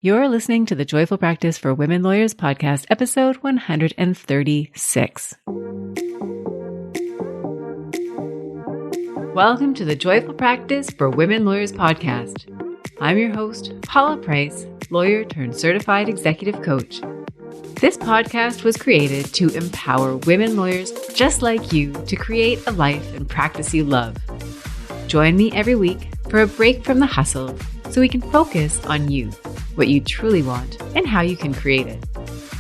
You're listening to the Joyful Practice for Women Lawyers podcast, episode 136. Welcome to the Joyful Practice for Women Lawyers podcast. I'm your host, Paula Price, lawyer turned certified executive coach. This podcast was created to empower women lawyers just like you to create a life and practice you love. Join me every week for a break from the hustle so we can focus on you, what you truly want, and how you can create it.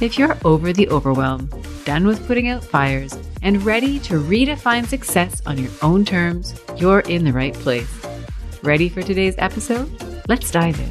If you're over the overwhelm, done with putting out fires, and ready to redefine success on your own terms, you're in the right place. Ready for today's episode? Let's dive in.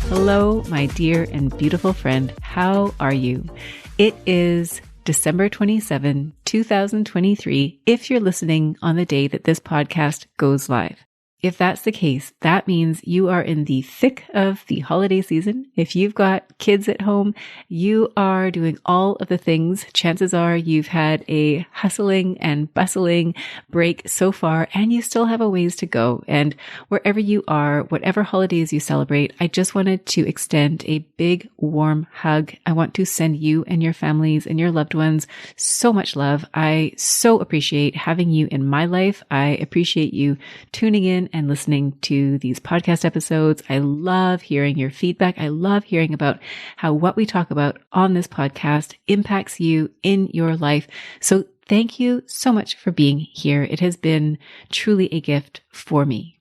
Hello, my dear and beautiful friend. How are you? It is December 27, 2023, if you're listening on the day that this podcast goes live. If that's the case, that means you are in the thick of the holiday season. If you've got kids at home, you are doing all of the things. Chances are you've had a hustling and bustling break so far, and you still have a ways to go. And wherever you are, whatever holidays you celebrate, I just wanted to extend a big, warm hug. I want to send you and your families and your loved ones so much love. I so appreciate having you in my life. I appreciate you tuning in and listening to these podcast episodes. I love hearing your feedback. I love hearing about how what we talk about on this podcast impacts you in your life. So thank you so much for being here. It has been truly a gift for me.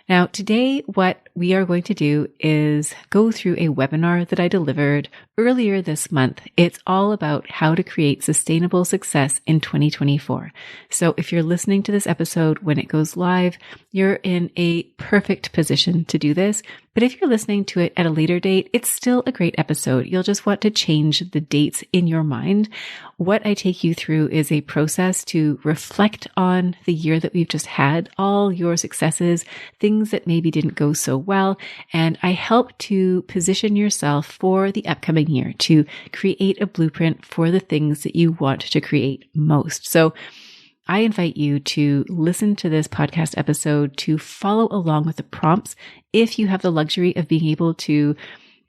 Now, today, what we are going to do is go through a webinar that I delivered earlier this month. It's all about how to create sustainable success in 2024. So if you're listening to this episode when it goes live, you're in a perfect position to do this. But if you're listening to it at a later date, it's still a great episode. You'll just want to change the dates in your mind. What I take you through is a process to reflect on the year that we've just had, all your successes, things that maybe didn't go so well. And I help to position yourself for the upcoming year, to create a blueprint for the things that you want to create most. So I invite you to listen to this podcast episode, to follow along with the prompts if you have the luxury of being able to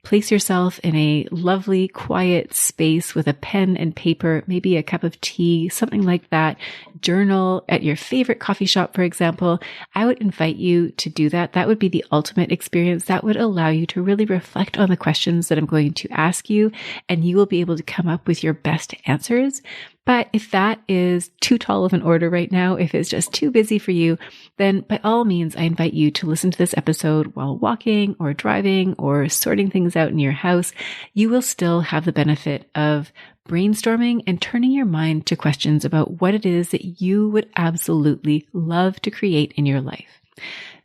place yourself in a lovely, quiet space with a pen and paper, maybe a cup of tea, something like that. Journal at your favorite coffee shop, for example. I would invite you to do that. That would be the ultimate experience. That would allow you to really reflect on the questions that I'm going to ask you, and you will be able to come up with your best answers. But if that is too tall of an order right now, if it's just too busy for you, then by all means, I invite you to listen to this episode while walking or driving or sorting things out in your house. You will still have the benefit of brainstorming and turning your mind to questions about what it is that you would absolutely love to create in your life.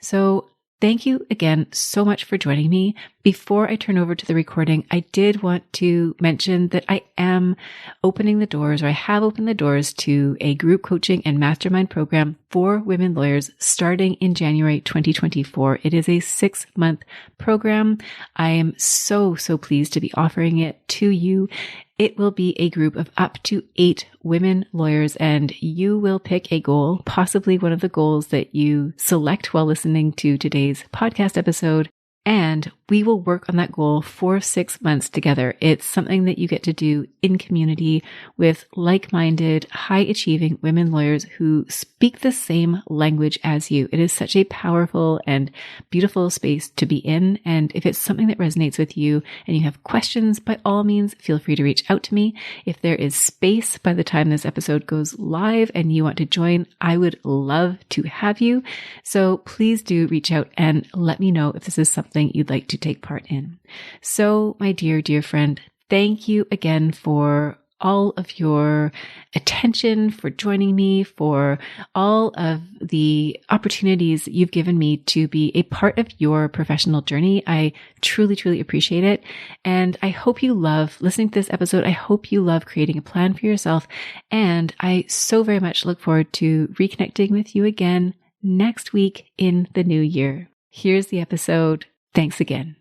So thank you again so much for joining me. Before I turn over to the recording, I did want to mention that I am opening the doors, or I have opened the doors to a group coaching and mastermind program for women lawyers starting in January 2024. It is a 6-month program. I am so pleased to be offering it to you. It will be a group of up to 8 women lawyers, and you will pick a goal, possibly one of the goals that you select while listening to today's podcast episode. And we will work on that goal for 6 months together. It's something that you get to do in community with like-minded, high-achieving women lawyers who speak the same language as you. It is such a powerful and beautiful space to be in. And if it's something that resonates with you and you have questions, by all means, feel free to reach out to me. If there is space by the time this episode goes live and you want to join, I would love to have you. So please do reach out and let me know if this is something you'd like to take part in. So, my dear friend, thank you again for all of your attention, for joining me, for all of the opportunities that you've given me to be a part of your professional journey. I truly appreciate it. And I hope you love listening to this episode. I hope you love creating a plan for yourself. And I so very much look forward to reconnecting with you again next week in the new year. Here's the episode. Thanks again.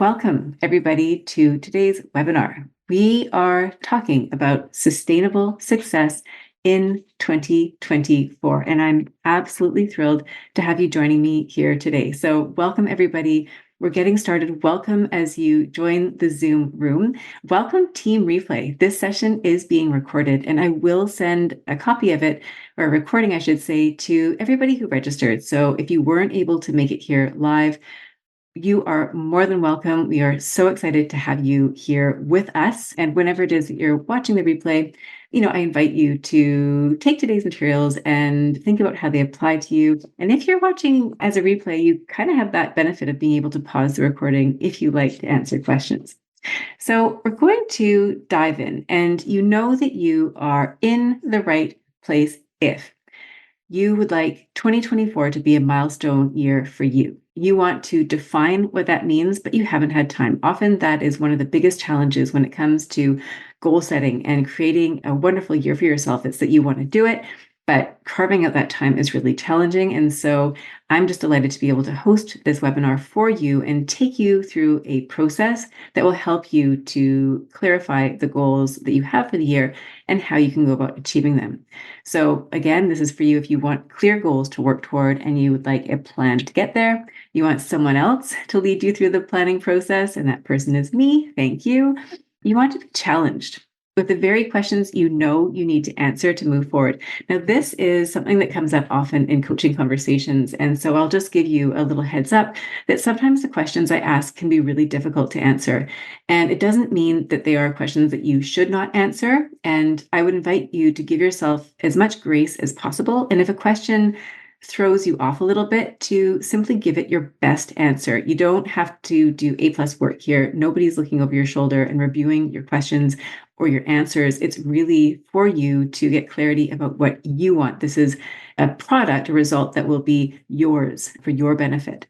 Welcome, everybody, to today's webinar. We are talking about sustainable success in 2024, and I'm absolutely thrilled to have you joining me here today. So welcome, everybody. We're getting started. Welcome as you join the Zoom room. Welcome, Team Replay. This session is being recorded, and I will send a copy of it, or a recording, I should say, to everybody who registered. So if you weren't able to make it here live, you are more than welcome. We are so excited to have you here with us. And whenever it is that you're watching the replay, I invite you to take today's materials and think about how they apply to you. And if you're watching as a replay, you kind of have that benefit of being able to pause the recording if you like to answer questions. So we're going to dive in, and you know that you are in the right place if you would like 2024 to be a milestone year for you. You want to define what that means, but you haven't had time. Often that is one of the biggest challenges when it comes to goal setting and creating a wonderful year for yourself. It's that you want to do it, but carving out that time is really challenging. And so I'm just delighted to be able to host this webinar for you and take you through a process that will help you to clarify the goals that you have for the year and how you can go about achieving them. So again, this is for you if you want clear goals to work toward and you would like a plan to get there. You want someone else to lead you through the planning process, and that person is me. Thank you. You want to be challenged with the very questions you know you need to answer to move forward. Now, this is something that comes up often in coaching conversations. And so I'll just give you a little heads up that sometimes the questions I ask can be really difficult to answer. And it doesn't mean that they are questions that you should not answer. And I would invite you to give yourself as much grace as possible. And if a question throws you off a little bit, to simply give it your best answer. You don't have to do A+ work here. Nobody's looking over your shoulder and reviewing your questions or your answers. It's really for you to get clarity about what you want. This is a product, a result that will be yours for your benefit.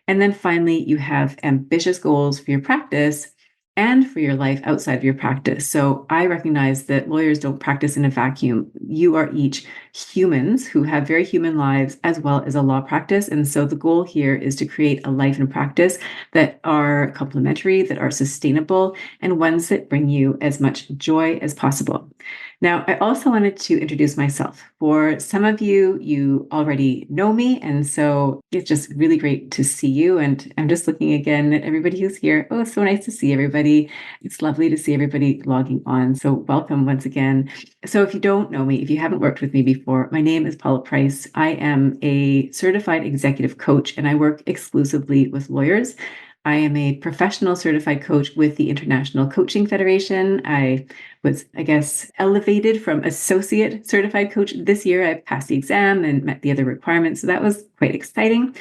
And then finally, you have ambitious goals for your practice and for your life outside of your practice. So I recognize that lawyers don't practice in a vacuum. You are each humans who have very human lives as well as a law practice. And so the goal here is to create a life and practice that are complementary, that are sustainable, and ones that bring you as much joy as possible. Now, I also wanted to introduce myself. For some of you, you already know me, and so it's just really great to see you. And I'm just looking again at everybody who's here. Oh, it's so nice to see everybody. It's lovely to see everybody logging on. So welcome once again. So if you don't know me, if you haven't worked with me before, my name is Paula Price. I am a certified executive coach, and I work exclusively with lawyers. I am a professional certified coach with the International Coaching Federation. I was, elevated from associate certified coach this year. I passed the exam and met the other requirements, so that was quite exciting.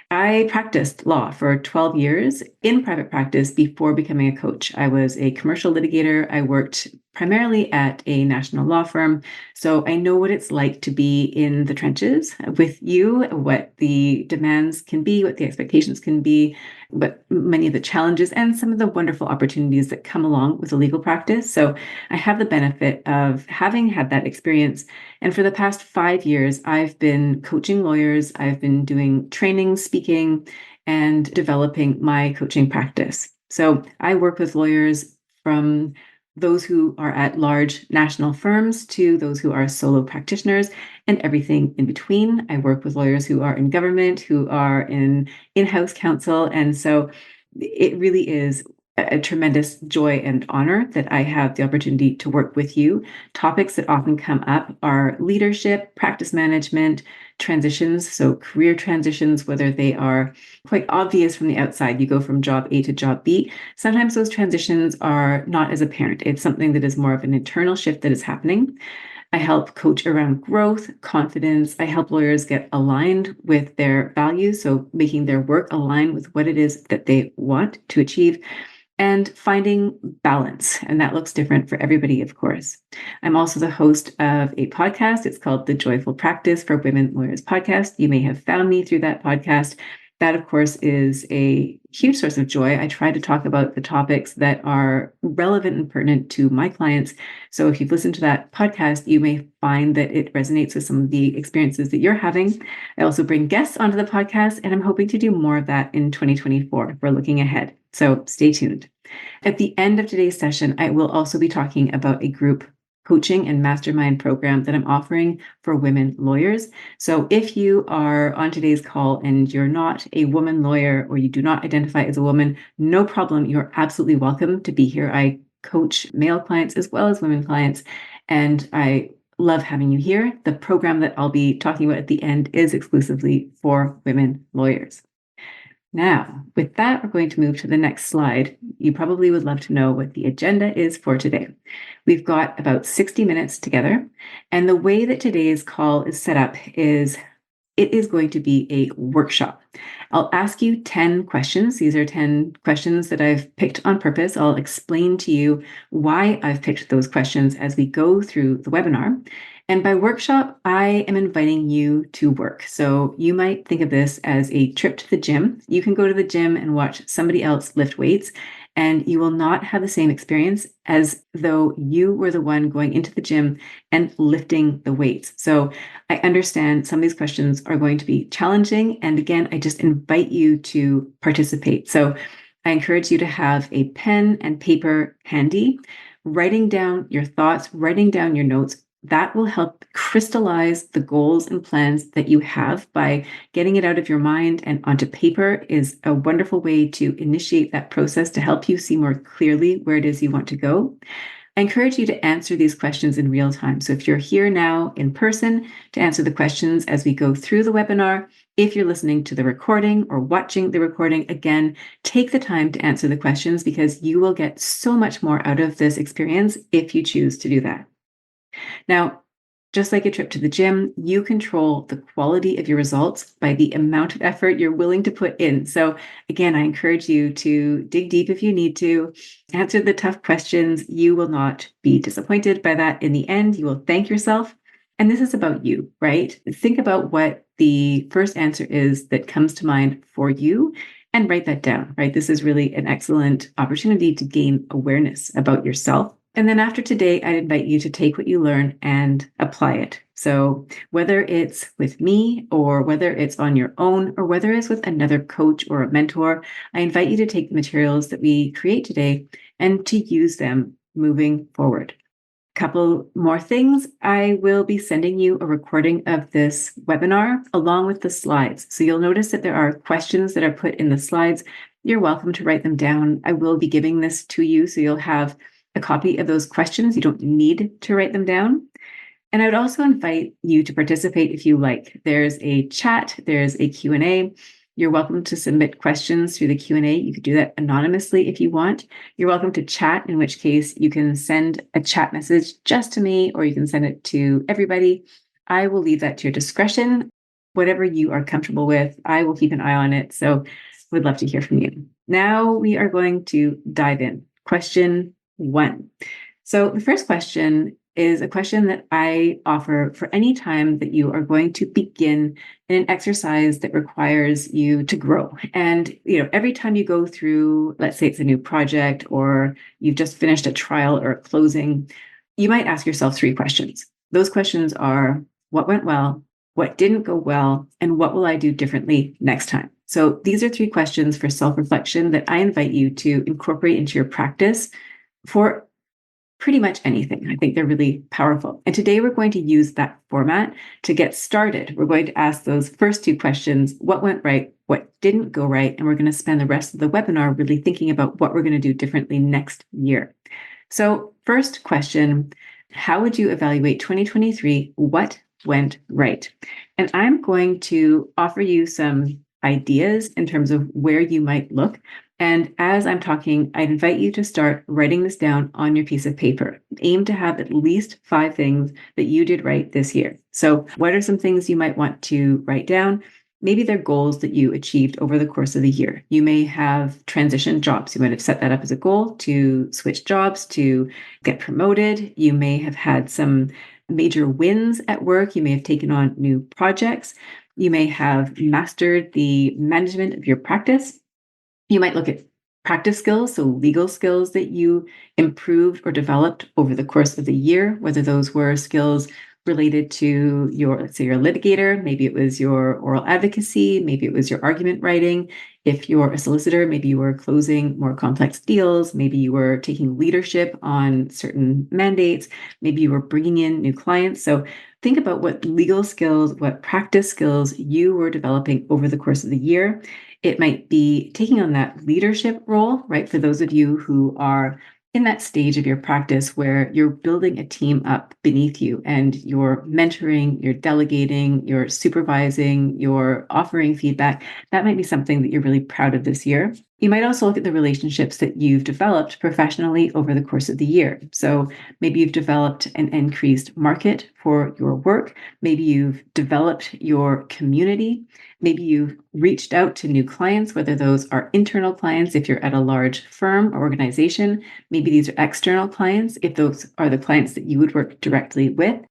I practiced law for 12 years in private practice before becoming a coach. I was a commercial litigator. I worked primarily at a national law firm. So I know what it's like to be in the trenches with you, what the demands can be, what the expectations can be, what many of the challenges and some of the wonderful opportunities that come along with a legal practice. So I have the benefit of having had that experience. And for the past 5 years, I've been coaching lawyers. I've been doing training, speaking, and developing my coaching practice. So I work with lawyers from those who are at large national firms to those who are solo practitioners and everything in between. I work with lawyers who are in government, who are in in-house counsel. And so it really is a tremendous joy and honor that I have the opportunity to work with you. Topics that often come up are leadership, practice management, transitions, so career transitions, whether they are quite obvious from the outside, you go from job A to job B. Sometimes those transitions are not as apparent. It's something that is more of an internal shift that is happening. I help coach around growth, confidence. I help lawyers get aligned with their values, so making their work align with what it is that they want to achieve, and finding balance. And that looks different for everybody, of course. I'm also the host of a podcast. It's called The Joyful Practice for Women Lawyers Podcast. You may have found me through that podcast. That, of course, is a huge source of joy. I try to talk about the topics that are relevant and pertinent to my clients. So if you've listened to that podcast, you may find that it resonates with some of the experiences that you're having. I also bring guests onto the podcast, and I'm hoping to do more of that in 2024. We're looking ahead. So stay tuned. At the end of today's session, I will also be talking about a group coaching and mastermind program that I'm offering for women lawyers. So if you are on today's call and you're not a woman lawyer or you do not identify as a woman, no problem. You're absolutely welcome to be here. I coach male clients as well as women clients, and I love having you here. The program that I'll be talking about at the end is exclusively for women lawyers. Now, with that, we're going to move to the next slide. You probably would love to know what the agenda is for today. We've got about 60 minutes together, and the way that today's call is set up is it is going to be a workshop. I'll ask you 10 questions. These are 10 questions that I've picked on purpose. I'll explain to you why I've picked those questions as we go through the webinar. And by workshop, I am inviting you to work. So you might think of this as a trip to the gym. You can go to the gym and watch somebody else lift weights, and you will not have the same experience as though you were the one going into the gym and lifting the weights. So I understand some of these questions are going to be challenging. And again, I just invite you to participate. So I encourage you to have a pen and paper handy, writing down your thoughts, writing down your notes. That will help crystallize the goals and plans that you have by getting it out of your mind and onto paper is a wonderful way to initiate that process to help you see more clearly where it is you want to go. I encourage you to answer these questions in real time. So if you're here now in person to answer the questions as we go through the webinar, if you're listening to the recording or watching the recording, again, take the time to answer the questions because you will get so much more out of this experience if you choose to do that. Now, just like a trip to the gym, you control the quality of your results by the amount of effort you're willing to put in. So again, I encourage you to dig deep if you need to, answer the tough questions. You will not be disappointed by that. In the end, you will thank yourself. And this is about you, right? Think about what the first answer is that comes to mind for you and write that down, right? This is really an excellent opportunity to gain awareness about yourself. And then after today, I invite you to take what you learn and apply it. So whether it's with me or whether it's on your own or whether it's with another coach or a mentor, I invite you to take the materials that we create today and to use them moving forward. Couple more things. I will be sending you a recording of this webinar along with the slides. So you'll notice that there are questions that are put in the slides. You're welcome to write them down. I will be giving this to you, so you'll have a copy of those questions. You don't need to write them down. And I would also invite you to participate if you like. There's a chat, there's a Q&A. You're welcome to submit questions through the Q&A. You could do that anonymously if you want. You're welcome to chat, in which case you can send a chat message just to me, or you can send it to everybody. I will leave that to your discretion. Whatever you are comfortable with, I will keep an eye on it. So would love to hear from you. Now we are going to dive in. Question 1. So the first question is a question that I offer for any time that you are going to begin in an exercise that requires you to grow. And, every time you go through, let's say it's a new project or you've just finished a trial or a closing, you might ask yourself 3 questions. Those questions are, what went well, what didn't go well, and what will I do differently next time? So these are 3 questions for self-reflection that I invite you to incorporate into your practice for pretty much anything. I think they're really powerful. And today we're going to use that format to get started. We're going to ask those first 2 questions, what went right, what didn't go right, and we're going to spend the rest of the webinar really thinking about what we're going to do differently next year. So first question, how would you evaluate 2023? What went right? And I'm going to offer you some ideas in terms of where you might look. And as I'm talking, I invite you to start writing this down on your piece of paper. Aim to have at least 5 things that you did right this year. So what are some things you might want to write down? Maybe they're goals that you achieved over the course of the year. You may have transitioned jobs. You might have set that up as a goal to switch jobs, to get promoted. You may have had some major wins at work. You may have taken on new projects. You may have mastered the management of your practice. You might look at practice skills, so legal skills that you improved or developed over the course of the year, whether those were skills related to your, let's say you're a litigator, maybe it was your oral advocacy, maybe it was your argument writing. If you're a solicitor, maybe you were closing more complex deals, maybe you were taking leadership on certain mandates, maybe you were bringing in new clients. So think about what legal skills, what practice skills you were developing over the course of the year. It might be taking on that leadership role, right? For those of you who are in that stage of your practice where you're building a team up beneath you and you're mentoring, you're delegating, you're supervising, you're offering feedback, that might be something that you're really proud of this year. You might also look at the relationships that you've developed professionally over the course of the year. So maybe you've developed an increased market for your work. Maybe you've developed your community. Maybe you've reached out to new clients, whether those are internal clients if you're at a large firm or organization. Maybe these are external clients if those are the clients that you would work directly with.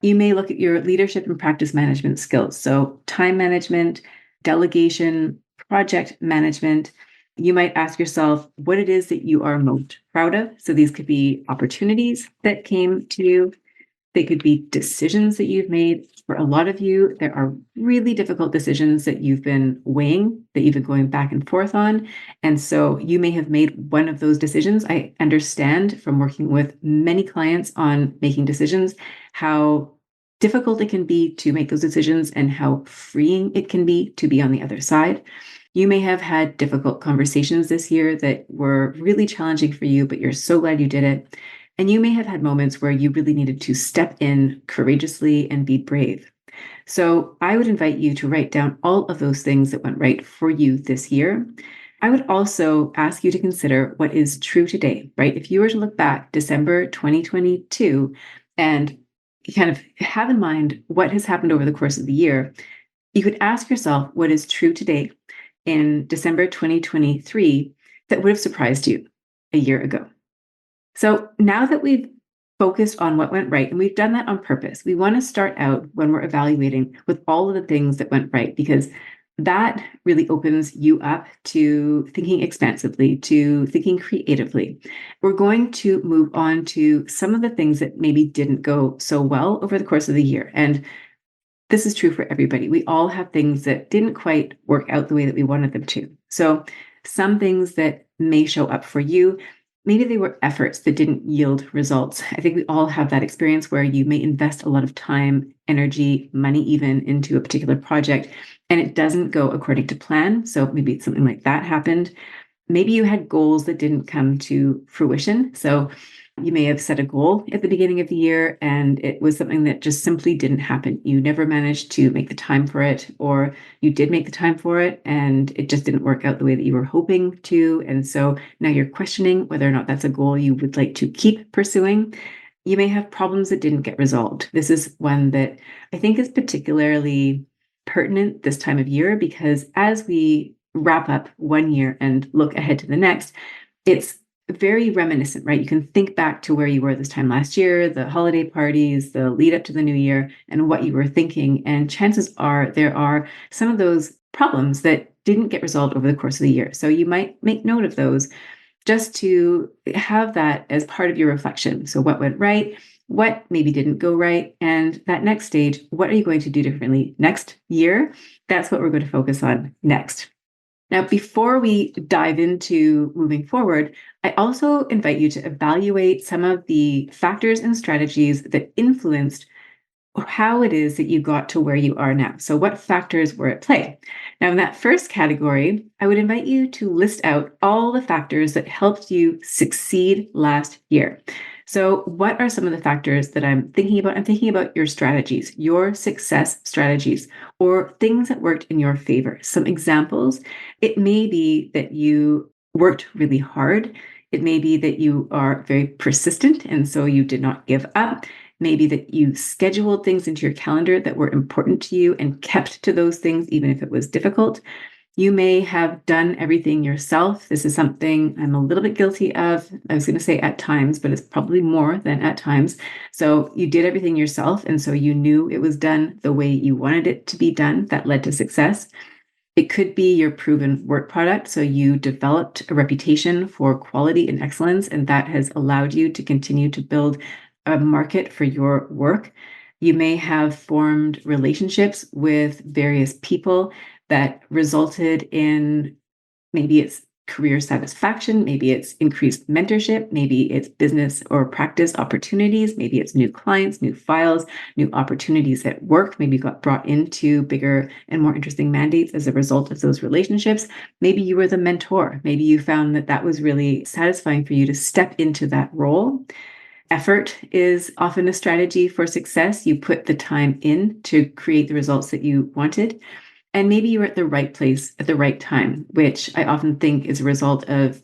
You may look at your leadership and practice management skills. So time management, delegation, project management. You might ask yourself what it is that you are most proud of. So these could be opportunities that came to you. They could be decisions that you've made. For a lot of you, there are really difficult decisions that you've been weighing, that you've been going back and forth on. And so you may have made one of those decisions. I understand from working with many clients on making decisions how difficult it can be to make those decisions and how freeing it can be to be on the other side. You may have had difficult conversations this year that were really challenging for you, but you're so glad you did it. And you may have had moments where you really needed to step in courageously and be brave. So I would invite you to write down all of those things that went right for you this year. I would also ask you to consider what is true today, right? If you were to look back December 2022 and kind of have in mind what has happened over the course of the year, you could ask yourself what is true today in December 2023 that would have surprised you a year ago. So now that we've focused on what went right, and we've done that on purpose, we want to start out when we're evaluating with all of the things that went right, because that really opens you up to thinking expansively, to thinking creatively. We're going to move on to some of the things that maybe didn't go so well over the course of the year. And this is true for everybody. We all have things that didn't quite work out the way that we wanted them to. So some things that may show up for you, maybe they were efforts that didn't yield results. I think we all have that experience where you may invest a lot of time, energy, money even into a particular project, and it doesn't go according to plan. So maybe something like that happened. Maybe you had goals that didn't come to fruition. So you may have set a goal at the beginning of the year and it was something that just simply didn't happen. You never managed to make the time for it, or you did make the time for it and it just didn't work out the way that you were hoping to. And so now you're questioning whether or not that's a goal you would like to keep pursuing. You may have problems that didn't get resolved. This is one that I think is particularly pertinent this time of year, because as we wrap up one year and look ahead to the next, it's very reminiscent, right? You can think back to where you were this time last year, the holiday parties, the lead up to the new year, and what you were thinking. And chances are there are some of those problems that didn't get resolved over the course of the year. So you might make note of those just to have that as part of your reflection. So what went right? What maybe didn't go right? And that next stage, what are you going to do differently next year? That's what we're going to focus on next. Now, before we dive into moving forward, I also invite you to evaluate some of the factors and strategies that influenced how it is that you got to where you are now. So what factors were at play? Now, in that first category, I would invite you to list out all the factors that helped you succeed last year. So what are some of the factors that I'm thinking about? I'm thinking about your strategies, your success strategies, or things that worked in your favor. Some examples, it may be that you worked really hard. It may be that you are very persistent, and so you did not give up. Maybe that you scheduled things into your calendar that were important to you and kept to those things, even if it was difficult. You may have done everything yourself. This is something I'm a little bit guilty of. I was going to say at times, but it's probably more than at times. So you did everything yourself. And so you knew it was done the way you wanted it to be done. That led to success. It could be your proven work product. So you developed a reputation for quality and excellence, and that has allowed you to continue to build a market for your work. You may have formed relationships with various people that resulted in, maybe it's career satisfaction, maybe it's increased mentorship, maybe it's business or practice opportunities, maybe it's new clients, new files, new opportunities at work. Maybe you got brought into bigger and more interesting mandates as a result of those relationships. Maybe you were the mentor. Maybe you found that that was really satisfying for you to step into that role. Effort is often a strategy for success. You put the time in to create the results that you wanted. And maybe you were at the right place at the right time, which I often think is a result of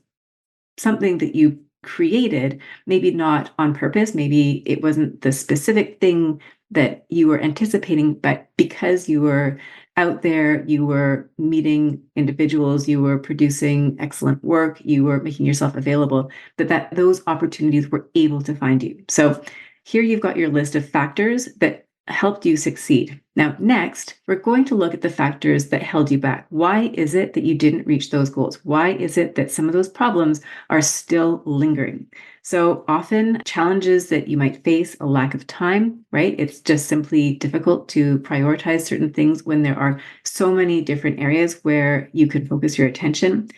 something that you created, maybe not on purpose. Maybe it wasn't the specific thing that you were anticipating, but because you were out there, you were meeting individuals, you were producing excellent work, you were making yourself available, that those opportunities were able to find you. So here you've got your list of factors that helped you succeed. Now, next, we're going to look at the factors that held you back. Why is it that you didn't reach those goals? Why is it that some of those problems are still lingering? So often challenges that you might face, a lack of time, right? It's just simply difficult to prioritize certain things when there are so many different areas where you can focus your attention.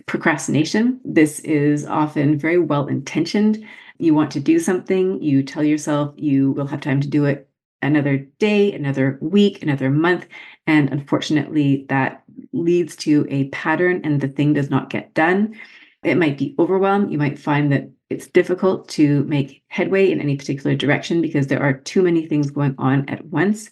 Procrastination. This is often very well intentioned. You want to do something, you tell yourself you will have time to do it another day, another week, another month. And unfortunately, that leads to a pattern and the thing does not get done. It might be overwhelmed. You might find that it's difficult to make headway in any particular direction because there are too many things going on at once.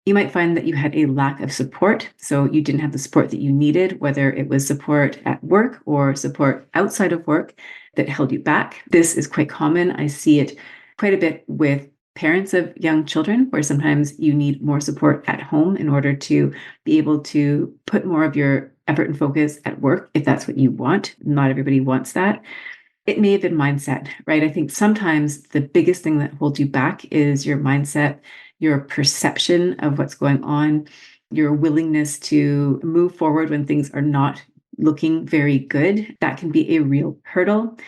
You might find that you had a lack of support. So you didn't have the support that you needed, whether it was support at work or support outside of work that held you back. This is quite common. I see it quite a bit with parents of young children, where sometimes you need more support at home in order to be able to put more of your effort and focus at work, if that's what you want. Not everybody wants that. It may have been mindset, right? I think sometimes the biggest thing that holds you back is your mindset, your perception of what's going on, your willingness to move forward when things are not looking very good. That can be a real hurdle.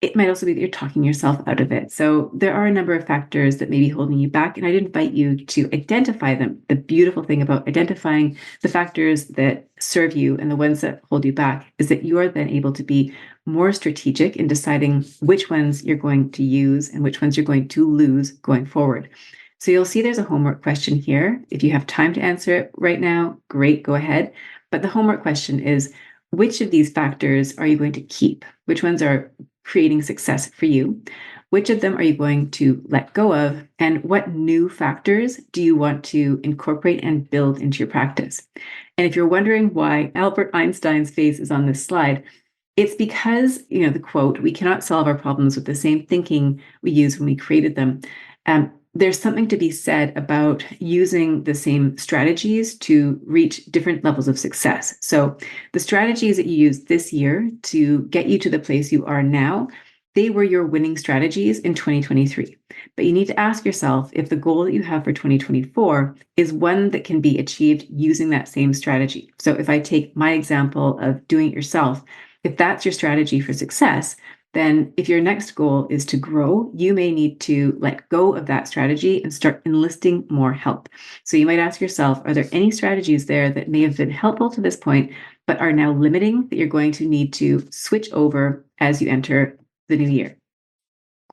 It might also be that you're talking yourself out of it. So there are a number of factors that may be holding you back, and I'd invite you to identify them. The beautiful thing about identifying the factors that serve you and the ones that hold you back is that you are then able to be more strategic in deciding which ones you're going to use and which ones you're going to lose going forward. So you'll see there's a homework question here. If you have time to answer it right now, great, go ahead. But the homework question is, which of these factors are you going to keep? Which ones are creating success for you? Which of them are you going to let go of? And what new factors do you want to incorporate and build into your practice? And if you're wondering why Albert Einstein's face is on this slide, it's because, the quote, "We cannot solve our problems with the same thinking we used when we created them." There's something to be said about using the same strategies to reach different levels of success. So the strategies that you used this year to get you to the place you are now, they were your winning strategies in 2023. But you need to ask yourself if the goal that you have for 2024 is one that can be achieved using that same strategy. So if I take my example of doing it yourself, if that's your strategy for success, then if your next goal is to grow, you may need to let go of that strategy and start enlisting more help. So you might ask yourself, are there any strategies there that may have been helpful to this point, but are now limiting, that you're going to need to switch over as you enter the new year?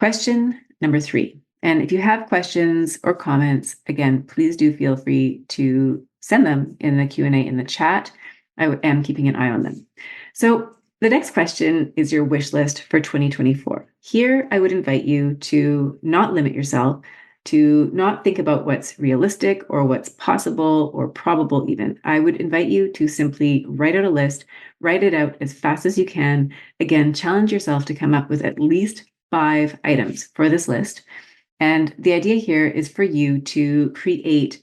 Question number 3. And if you have questions or comments, again, please do feel free to send them in the Q&A in the chat. I am keeping an eye on them. So the next question is your wish list for 2024. Here, I would invite you to not limit yourself, to not think about what's realistic or what's possible or probable even. I would invite you to simply write out a list, write it out as fast as you can. Again, challenge yourself to come up with at least 5 items for this list. And the idea here is for you to create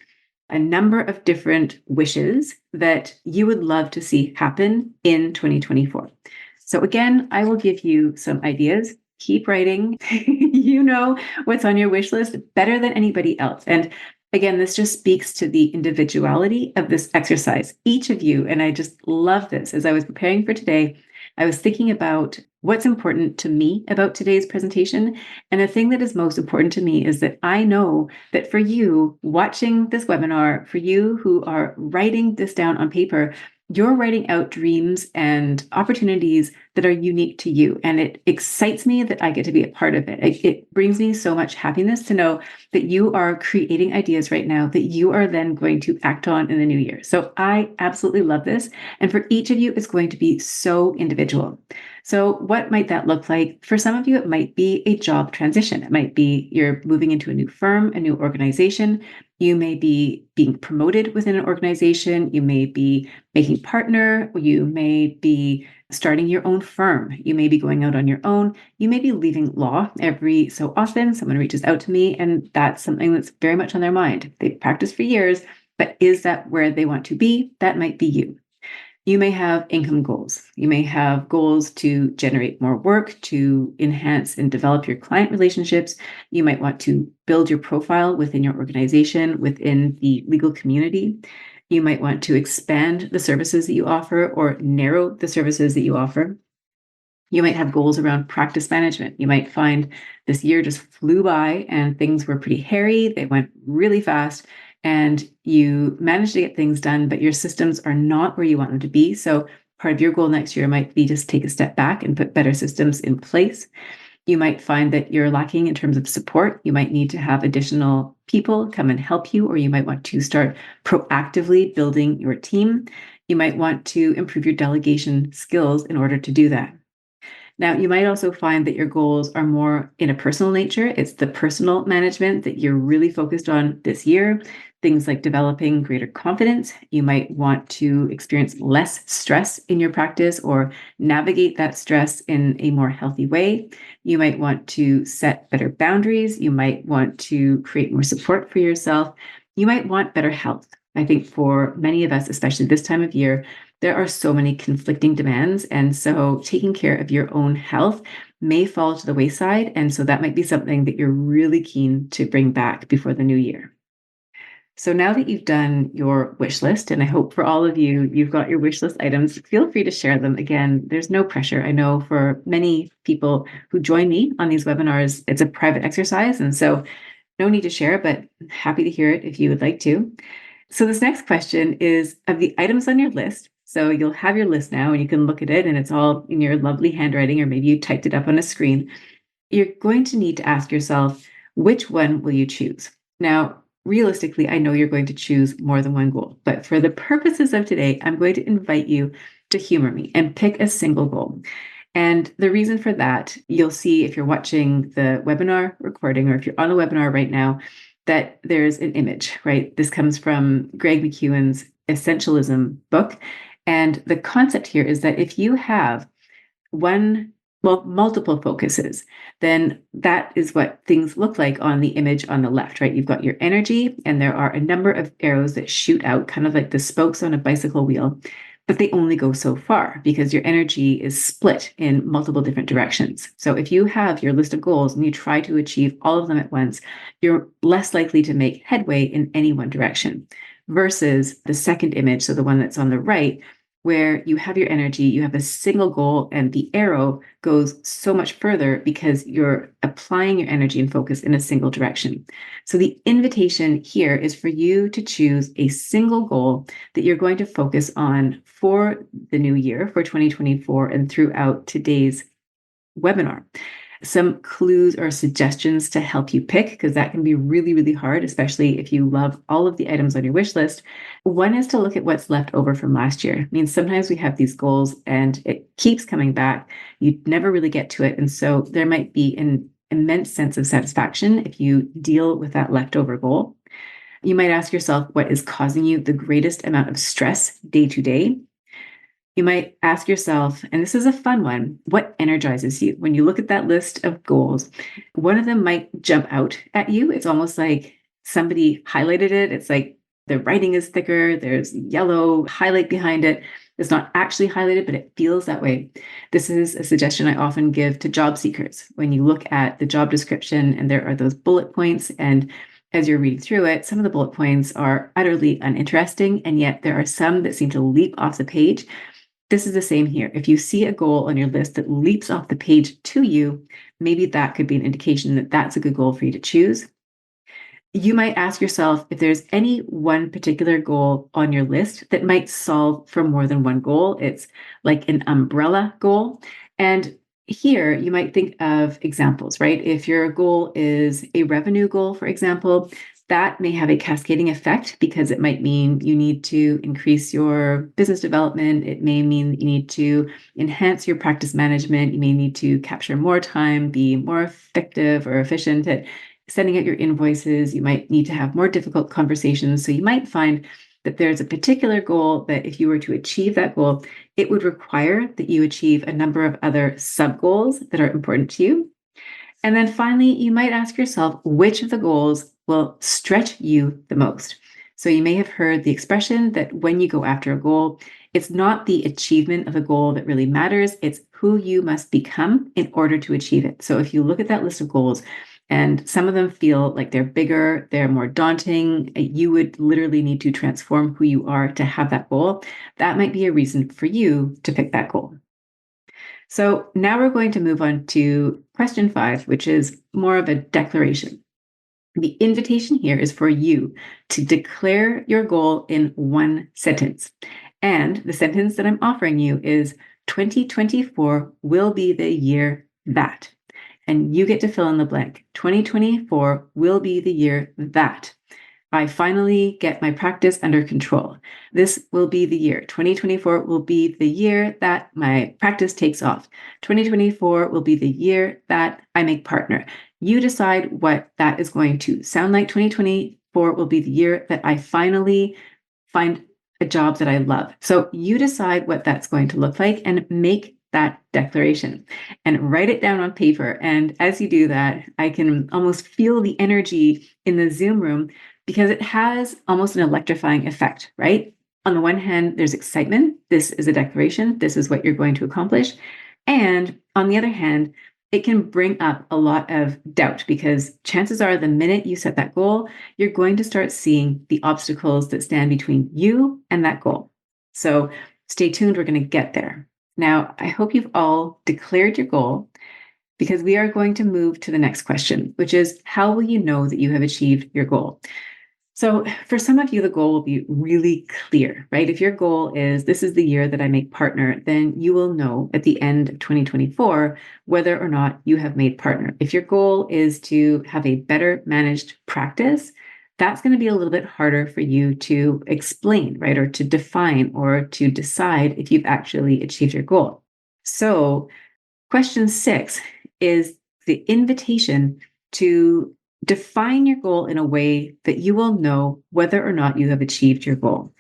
a number of different wishes that you would love to see happen in 2024. So again, I will give you some ideas. Keep writing. You know what's on your wish list better than anybody else. And again, this just speaks to the individuality of this exercise. Each of you, and I just love this, as I was preparing for today, I was thinking about what's important to me about today's presentation. And the thing that is most important to me is that I know that for you watching this webinar, for you who are writing this down on paper, you're writing out dreams and opportunities that are unique to you. And it excites me that I get to be a part of it. It brings me so much happiness to know that you are creating ideas right now that you are then going to act on in the new year. So I absolutely love this. And for each of you, it's going to be so individual. So what might that look like? For some of you, it might be a job transition. It might be you're moving into a new firm, a new organization. You may be being promoted within an organization. You may be making partner. You may be starting your own firm. You may be going out on your own. You may be leaving law. Every so often, someone reaches out to me, and that's something that's very much on their mind. They've practiced for years, but is that where they want to be? That might be you. You may have income goals. You may have goals to generate more work, to enhance and develop your client relationships. You might want to build your profile within your organization, within the legal community. You might want to expand the services that you offer or narrow the services that you offer. You might have goals around practice management. You might find this year just flew by and things were pretty hairy. They went really fast and you managed to get things done, but your systems are not where you want them to be. So part of your goal next year might be just take a step back and put better systems in place. You might find that you're lacking in terms of support. You might need to have additional people come and help you, or you might want to start proactively building your team. You might want to improve your delegation skills in order to do that. Now, you might also find that your goals are more in a personal nature. It's the personal management that you're really focused on this year. Things like developing greater confidence. You might want to experience less stress in your practice or navigate that stress in a more healthy way. You might want to set better boundaries. You might want to create more support for yourself. You might want better health. I think for many of us, especially this time of year, there are so many conflicting demands. And so taking care of your own health may fall to the wayside. And so that might be something that you're really keen to bring back before the new year. So now that you've done your wish list, and I hope for all of you, you've got your wish list items, feel free to share them. Again, there's no pressure. I know for many people who join me on these webinars, it's a private exercise. And so no need to share, but happy to hear it if you would like to. So this next question is of the items on your list. So you'll have your list now and you can look at it and it's all in your lovely handwriting, or maybe you typed it up on a screen. You're going to need to ask yourself, which one will you choose? Now, realistically, I know you're going to choose more than one goal, but for the purposes of today, I'm going to invite you to humor me and pick a single goal. And the reason for that, you'll see if you're watching the webinar recording or if you're on a webinar right now, that there's an image, right? This comes from Greg McKeown's Essentialism book. And the concept here is that if you have multiple focuses, then that is what things look like on the image on the left, right? You've got your energy, and there are a number of arrows that shoot out, kind of like the spokes on a bicycle wheel, but they only go so far because your energy is split in multiple different directions. So if you have your list of goals and you try to achieve all of them at once, you're less likely to make headway in any one direction versus the second image, so the one that's on the right, where you have your energy, you have a single goal, and the arrow goes so much further because you're applying your energy and focus in a single direction. So the invitation here is for you to choose a single goal that you're going to focus on for the new year, for 2024, and throughout today's webinar. Some clues or suggestions to help you pick, because that can be really, really hard, especially if you love all of the items on your wish list. One is to look at what's left over from last year. I mean, sometimes we have these goals and it keeps coming back. You never really get to it. And so there might be an immense sense of satisfaction if you deal with that leftover goal. You might ask yourself, what is causing you the greatest amount of stress day to day? You might ask yourself, and this is a fun one, what energizes you? When you look at that list of goals, one of them might jump out at you. It's almost like somebody highlighted it. It's like the writing is thicker, there's yellow highlight behind it. It's not actually highlighted, but it feels that way. This is a suggestion I often give to job seekers. When you look at the job description and there are those bullet points, and as you're reading through it, some of the bullet points are utterly uninteresting, and yet there are some that seem to leap off the page. this is the same here. If you see a goal on your list that leaps off the page to you, maybe that could be an indication that that's a good goal for you to choose. You might ask yourself if there's any one particular goal on your list that might solve for more than one goal. It's like an umbrella goal. And here you might think of examples, right? If your goal is a revenue goal, for example, that may have a cascading effect because it might mean you need to increase your business development. It may mean you need to enhance your practice management. You may need to capture more time, be more effective or efficient at sending out your invoices. You might need to have more difficult conversations. So you might find that there's a particular goal that if you were to achieve that goal, it would require that you achieve a number of other sub goals that are important to you. And then finally, you might ask yourself which of the goals will stretch you the most. So you may have heard the expression that when you go after a goal, it's not the achievement of a goal that really matters. It's who you must become in order to achieve it. So if you look at that list of goals, and some of them feel like they're bigger, they're more daunting, you would literally need to transform who you are to have that goal. That might be a reason for you to pick that goal. So now we're going to move on to question 5, which is more of a declaration. The invitation here is for you to declare your goal in one sentence. And the sentence that I'm offering you is 2024 will be the year that. And you get to fill in the blank. 2024 will be the year that I finally get my practice under control. This will be the year. 2024 will be the year that my practice takes off. 2024 will be the year that I make partner. You decide what that is going to sound like. 2024 will be the year that I finally find a job that I love. So you decide what that's going to look like and make that declaration and write it down on paper. And as you do that, I can almost feel the energy in the Zoom room because it has almost an electrifying effect, right? On the one hand, there's excitement. This is a declaration. This is what you're going to accomplish. And on the other hand, it can bring up a lot of doubt because chances are the minute you set that goal, you're going to start seeing the obstacles that stand between you and that goal. So stay tuned. We're going to get there. Now, I hope you've all declared your goal because we are going to move to the next question, which is how will you know that you have achieved your goal? So for some of you, the goal will be really clear, right? If your goal is this is the year that I make partner, then you will know at the end of 2024 whether or not you have made partner. If your goal is to have a better managed practice, that's going to be a little bit harder for you to explain, right? Or to define or to decide if you've actually achieved your goal. So question 6 is the invitation to define your goal in a way that you will know whether or not you have achieved your goal.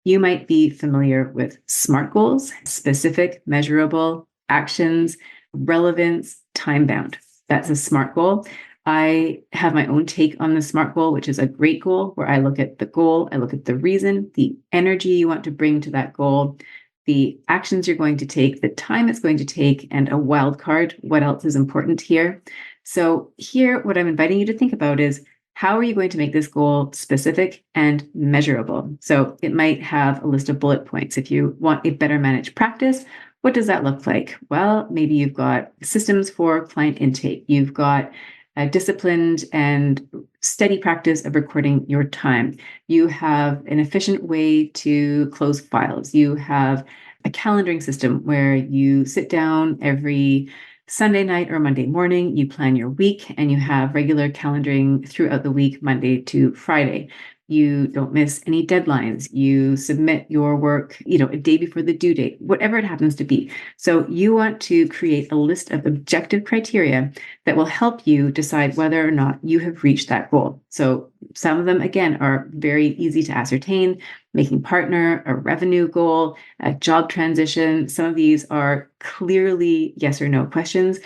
You might be familiar with SMART goals: specific, measurable, actions, relevance, time-bound. That's a SMART goal. I have my own take on the SMART goal, which is a great goal where I look at the goal, I look at the reason, the energy you want to bring to that goal, the actions you're going to take, the time it's going to take, and a wild card, what else is important here. So here, what I'm inviting you to think about is how are you going to make this goal specific and measurable? So it might have a list of bullet points. If you want a better managed practice, what does that look like? Well, maybe you've got systems for client intake. You've got a disciplined and steady practice of recording your time. You have an efficient way to close files. You have a calendaring system where you sit down every Sunday night or Monday morning, you plan your week, and you have regular calendaring throughout the week, Monday to Friday. You don't miss any deadlines. You submit your work, a day before the due date, whatever it happens to be. So you want to create a list of objective criteria that will help you decide whether or not you have reached that goal. So some of them, again, are very easy to ascertain: making partner, a revenue goal, a job transition. Some of these are clearly yes or no questions.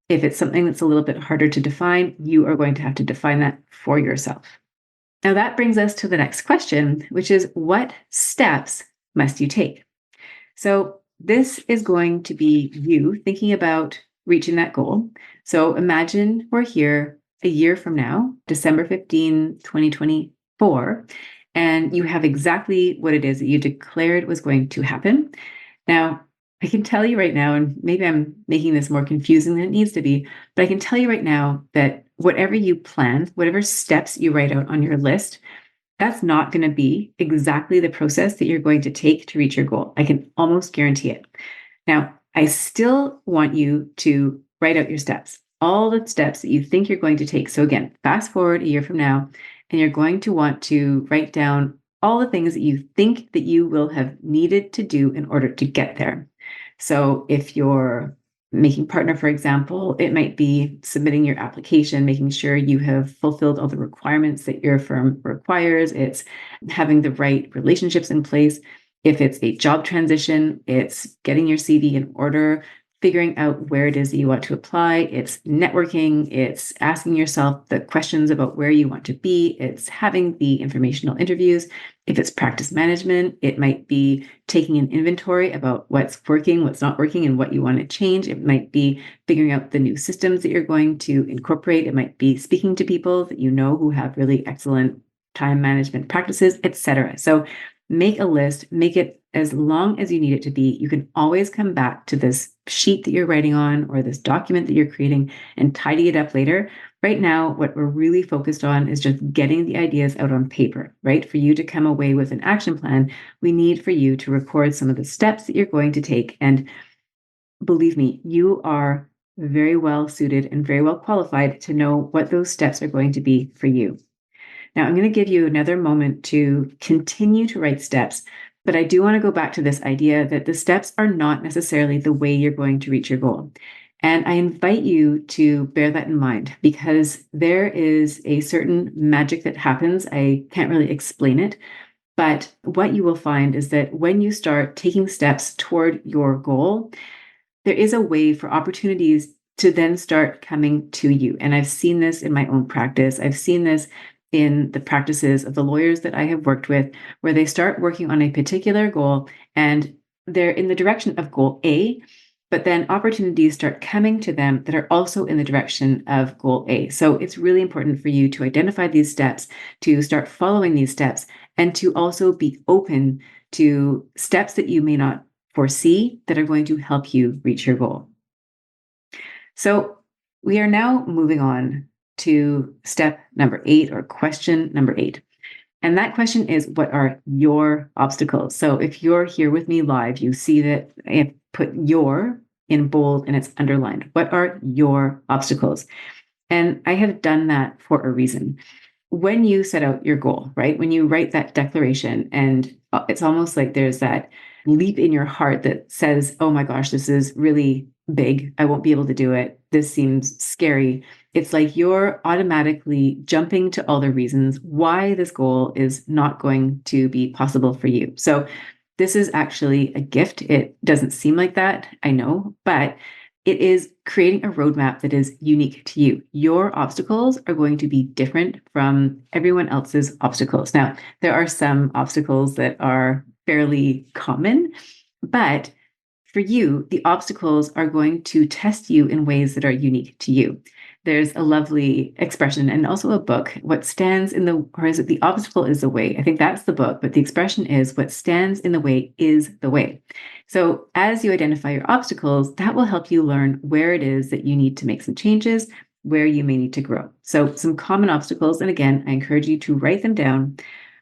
If it's something that's a little bit harder to define, you are going to have to define that for yourself. Now that brings us to the next question, which is what steps must you take? So this is going to be you thinking about reaching that goal. So imagine we're here a year from now, December 15, 2024, and you have exactly what it is that you declared was going to happen. Now, I can tell you right now, and maybe I'm making this more confusing than it needs to be, but I can tell you right now that whatever you plan, whatever steps you write out on your list, that's not going to be exactly the process that you're going to take to reach your goal. I can almost guarantee it. Now, I still want you to write out your steps, all the steps that you think you're going to take. So again, fast forward a year from now, and you're going to want to write down all the things that you think that you will have needed to do in order to get there. So if you're making partner, for example, it might be submitting your application, making sure you have fulfilled all the requirements that your firm requires. It's having the right relationships in place. If it's a job transition, it's getting your CV in order, figuring out where it is that you want to apply. It's networking. It's asking yourself the questions about where you want to be. It's having the informational interviews. If it's practice management, it might be taking an inventory about what's working, what's not working, and what you want to change. It might be figuring out the new systems that you're going to incorporate. It might be speaking to people that you know who have really excellent time management practices, etc. So make a list, make it as long as you need it to be. You can always come back to this sheet that you're writing on or this document that you're creating and tidy it up later. Right now, what we're really focused on is just getting the ideas out on paper, right? For you to come away with an action plan, we need for you to record some of the steps that you're going to take. And believe me, you are very well suited and very well qualified to know what those steps are going to be for you. Now, I'm going to give you another moment to continue to write steps, but I do want to go back to this idea that the steps are not necessarily the way you're going to reach your goal. And I invite you to bear that in mind because there is a certain magic that happens. I can't really explain it, but what you will find is that when you start taking steps toward your goal, there is a way for opportunities to then start coming to you. And I've seen this in my own practice. I've seen this in the practices of the lawyers that I have worked with, where they start working on a particular goal and they're in the direction of goal A, but then opportunities start coming to them that are also in the direction of goal A. So it's really important for you to identify these steps, to start following these steps, and to also be open to steps that you may not foresee that are going to help you reach your goal. So we are now moving on to step number 8 or question number 8. And that question is, what are your obstacles? So if you're here with me live, you see that I have put your in bold and it's underlined. What are your obstacles? And I have done that for a reason. When you set out your goal, right? When you write that declaration, and it's almost like there's that leap in your heart that says, oh my gosh, this is really big. I won't be able to do it. This seems scary. It's like you're automatically jumping to all the reasons why this goal is not going to be possible for you. So this is actually a gift. It doesn't seem like that, I know, but it is creating a roadmap that is unique to you. Your obstacles are going to be different from everyone else's obstacles. Now, there are some obstacles that are fairly common, but for you, the obstacles are going to test you in ways that are unique to you. There's a lovely expression and also a book, what stands in the, or is it the obstacle is the way? I think that's the book, but the expression is what stands in the way is the way. So as you identify your obstacles, that will help you learn where it is that you need to make some changes, where you may need to grow. So some common obstacles, and again, I encourage you to write them down.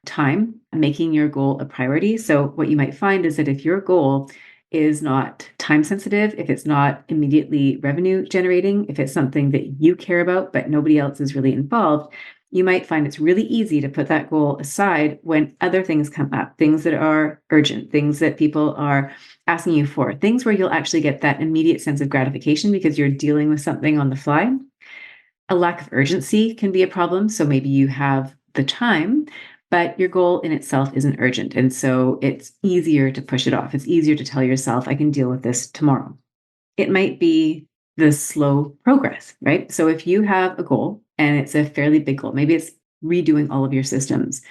Time, making your goal a priority. So what you might find is that if your goal is not time sensitive, if it's not immediately revenue generating, if it's something that you care about, but nobody else is really involved, you might find it's really easy to put that goal aside when other things come up, things that are urgent, things that people are asking you for, things where you'll actually get that immediate sense of gratification because you're dealing with something on the fly. A lack of urgency can be a problem. So maybe you have the time, but your goal in itself isn't urgent. And so it's easier to push it off. It's easier to tell yourself, I can deal with this tomorrow. It might be the slow progress, right? So if you have a goal and it's a fairly big goal, maybe it's redoing all of your systems,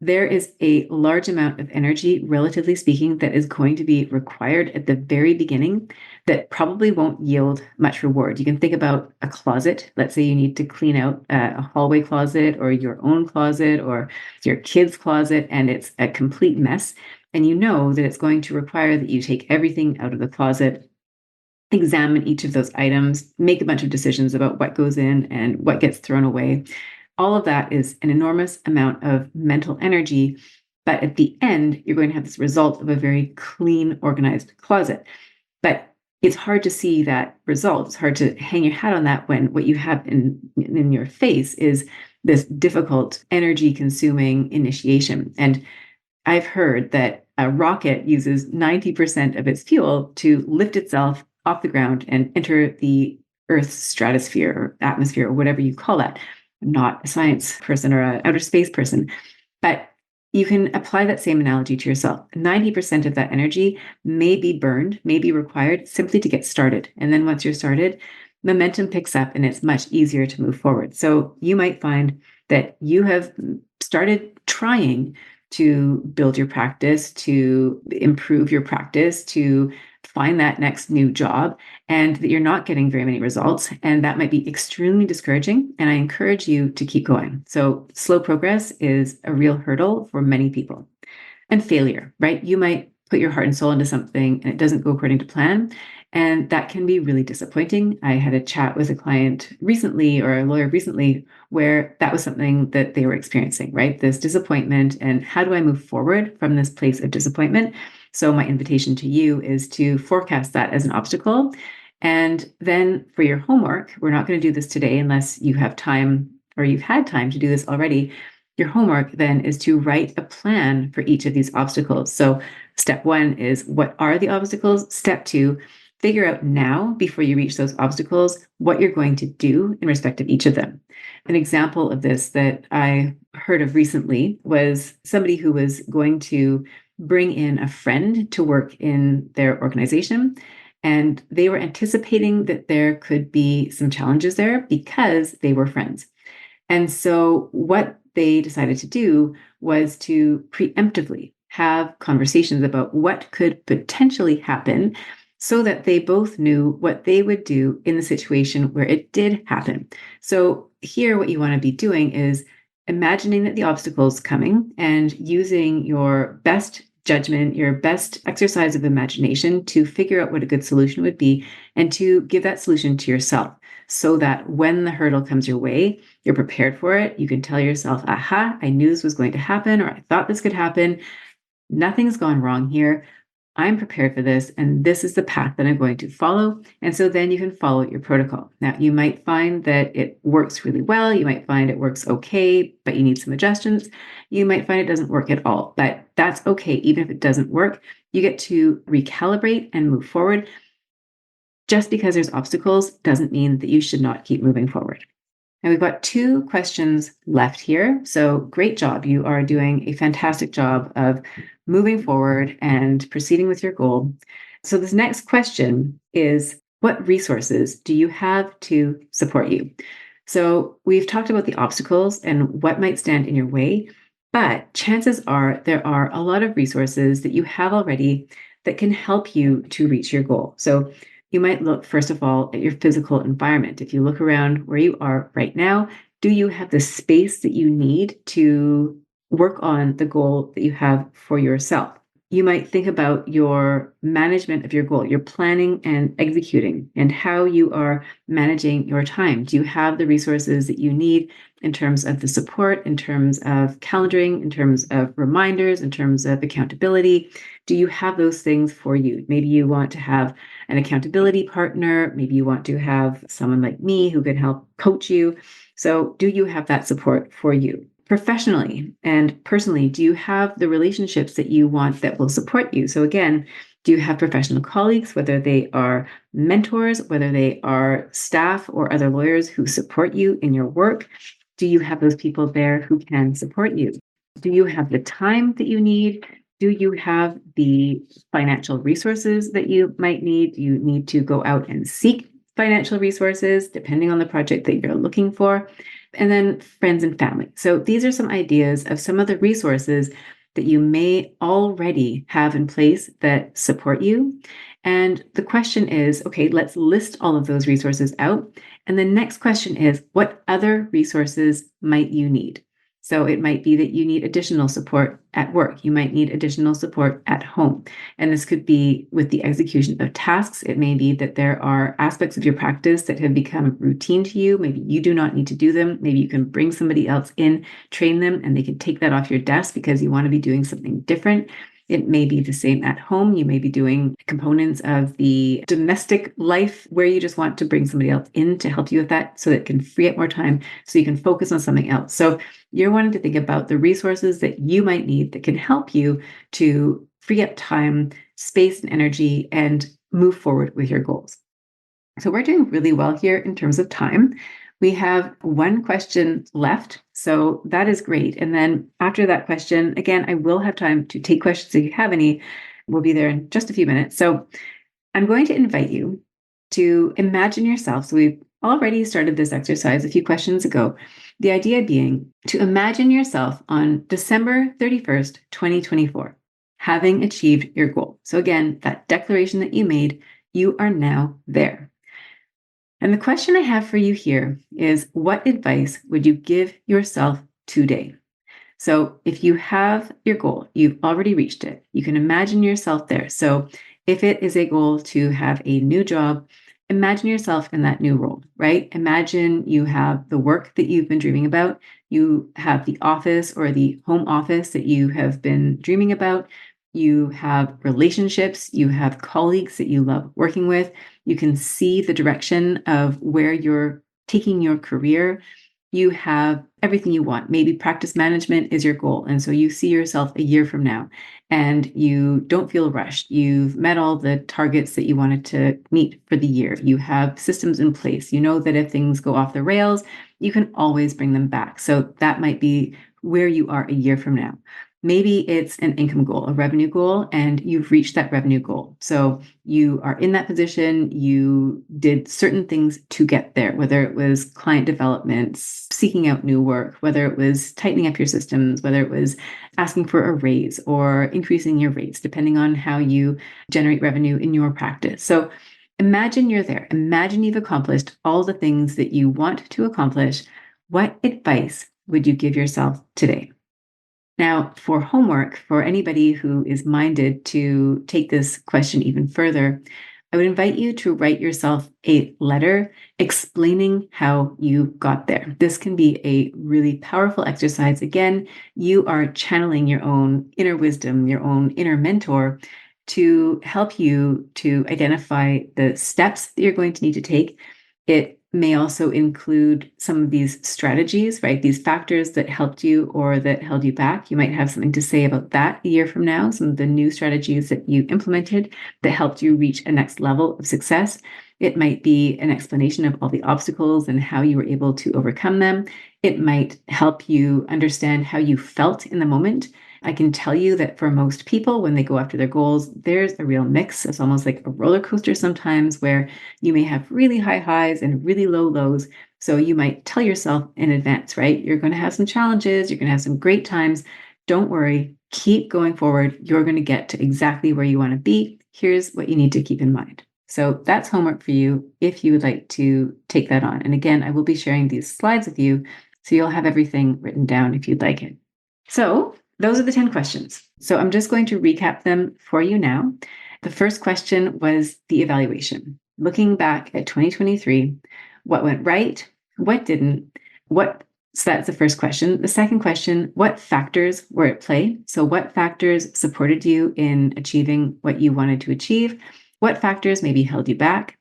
there is a large amount of energy, relatively speaking, that is going to be required at the very beginning that probably won't yield much reward. You can think about a closet. Let's say you need to clean out a hallway closet or your own closet or your kid's closet, and it's a complete mess. and you know that it's going to require that you take everything out of the closet, examine each of those items, make a bunch of decisions about what goes in and what gets thrown away. All of that is an enormous amount of mental energy. But at the end, you're going to have this result of a very clean, organized closet. But it's hard to see that result. It's hard to hang your hat on that when what you have in your face is this difficult, energy consuming initiation. And I've heard that a rocket uses 90% of its fuel to lift itself off the ground and enter the Earth's stratosphere or atmosphere or whatever you call that. I'm not a science person or an outer space person, but you can apply that same analogy to yourself. 90% of that energy may be burned, may be required simply to get started. And then once you're started, momentum picks up and it's much easier to move forward. So you might find that you have started trying to build your practice, to improve your practice, to find that next new job, and that you're not getting very many results. And that might be extremely discouraging. And I encourage you to keep going. So slow progress is a real hurdle for many people. And failure, right? You might put your heart and soul into something and it doesn't go according to plan. And that can be really disappointing. I had a chat with a client recently, or a lawyer recently, where that was something that they were experiencing, right? This disappointment. And how do I move forward from this place of disappointment? So my invitation to you is to forecast that as an obstacle. And then for your homework, we're not going to do this today unless you have time or you've had time to do this already. Your homework then is to write a plan for each of these obstacles. So step 1 is, what are the obstacles? Step 2, figure out now, before you reach those obstacles, what you're going to do in respect of each of them. An example of this that I heard of recently was somebody who was going to bring in a friend to work in their organization. And they were anticipating that there could be some challenges there because they were friends. And so what they decided to do was to preemptively have conversations about what could potentially happen so that they both knew what they would do in the situation where it did happen. So here, what you want to be doing is imagining that the obstacle's coming and using your best judgment, your best exercise of imagination to figure out what a good solution would be and to give that solution to yourself so that when the hurdle comes your way, you're prepared for it. You can tell yourself, aha, I knew this was going to happen, or I thought this could happen. Nothing's gone wrong here. I'm prepared for this, and this is the path that I'm going to follow. And so then you can follow your protocol. Now, you might find that it works really well. You might find it works okay, but you need some adjustments. You might find it doesn't work at all, but that's okay. Even if it doesn't work, you get to recalibrate and move forward. Just because there's obstacles doesn't mean that you should not keep moving forward. And we've got 2 questions left here. So great job. You are doing a fantastic job of moving forward and proceeding with your goal. So this next question is, what resources do you have to support you? So we've talked about the obstacles and what might stand in your way, but chances are there are a lot of resources that you have already that can help you to reach your goal. So you might look, first of all, at your physical environment. If you look around where you are right now, do you have the space that you need to work on the goal that you have for yourself? You might think about your management of your goal, your planning and executing, and how you are managing your time. Do you have the resources that you need in terms of the support, in terms of calendaring, in terms of reminders, in terms of accountability? Do you have those things for you? Maybe you want to have an accountability partner. Maybe you want to have someone like me who can help coach you. So do you have that support for you? Professionally and personally, do you have the relationships that you want that will support you? So again, do you have professional colleagues, whether they are mentors, whether they are staff or other lawyers who support you in your work? Do you have those people there who can support you? Do you have the time that you need? Do you have the financial resources that you might need? Do you need to go out and seek financial resources, depending on the project that you're looking for? And then friends and family. So these are some ideas of some of the resources that you may already have in place that support you. And the question is, okay, let's list all of those resources out. And the next question is, what other resources might you need? So it might be that you need additional support at work. You might need additional support at home. And this could be with the execution of tasks. It may be that there are aspects of your practice that have become routine to you. Maybe you do not need to do them. Maybe you can bring somebody else in, train them, and they can take that off your desk because you want to be doing something different. It may be the same at home. You may be doing components of the domestic life where you just want to bring somebody else in to help you with that so that it can free up more time so you can focus on something else. So you're wanting to think about the resources that you might need that can help you to free up time, space, and energy and move forward with your goals. So we're doing really well here in terms of time. We have one question left, so that is great. And then after that question, again, I will have time to take questions if you have any. We'll be there in just a few minutes. So I'm going to invite you to imagine yourself. So we've already started this exercise a few questions ago. The idea being to imagine yourself on December 31st, 2024, having achieved your goal. So again, that declaration that you made, you are now there. And the question I have for you here is, what advice would you give yourself today? So if you have your goal, you've already reached it, you can imagine yourself there. So if it is a goal to have a new job, imagine yourself in that new role, right? Imagine you have the work that you've been dreaming about. You have the office or the home office that you have been dreaming about. You have relationships, you have colleagues that you love working with. You can see the direction of where you're taking your career. You have everything you want. Maybe practice management is your goal. And so you see yourself a year from now and you don't feel rushed. You've met all the targets that you wanted to meet for the year. You have systems in place. You know that if things go off the rails, you can always bring them back. So that might be where you are a year from now. Maybe it's an income goal, a revenue goal, and you've reached that revenue goal. So you are in that position, you did certain things to get there, whether it was client development, seeking out new work, whether it was tightening up your systems, whether it was asking for a raise or increasing your rates, depending on how you generate revenue in your practice. So imagine you're there. Imagine you've accomplished all the things that you want to accomplish. What advice would you give yourself today? Now, for homework, for anybody who is minded to take this question even further, I would invite you to write yourself a letter explaining how you got there. This can be a really powerful exercise. Again, you are channeling your own inner wisdom, your own inner mentor to help you to identify the steps that you're going to need to take. It may also include some of these strategies, right? These factors that helped you or that held you back. You might have something to say about that a year from now, some of the new strategies that you implemented that helped you reach a next level of success. It might be an explanation of all the obstacles and how you were able to overcome them. It might help you understand how you felt in the moment. I can tell you that for most people, when they go after their goals, there's a real mix. It's almost like a roller coaster sometimes where you may have really high highs and really low lows. So you might tell yourself in advance, right? You're going to have some challenges. You're going to have some great times. Don't worry. Keep going forward. You're going to get to exactly where you want to be. Here's what you need to keep in mind. So that's homework for you if you would like to take that on. And again, I will be sharing these slides with you, so you'll have everything written down if you'd like it. So those are the 10 questions. So I'm just going to recap them for you now. The first question was the evaluation. Looking back at 2023, what went right? What didn't? So that's the first question. The second question, what factors were at play? So what factors supported you in achieving what you wanted to achieve? What factors maybe held you back?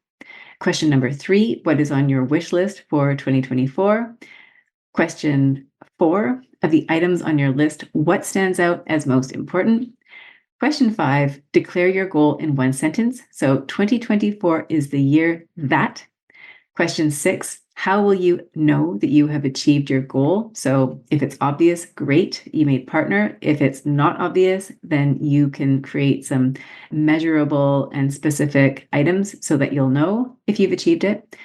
Question number 3, what is on your wish list for 2024? Question 4, of the items on your list, what stands out as most important? Question 5, declare your goal in one sentence. So 2024 is the year that. Question 6, how will you know that you have achieved your goal? So if it's obvious, great, you may partner. If it's not obvious, then you can create some measurable and specific items so that you'll know if you've achieved it.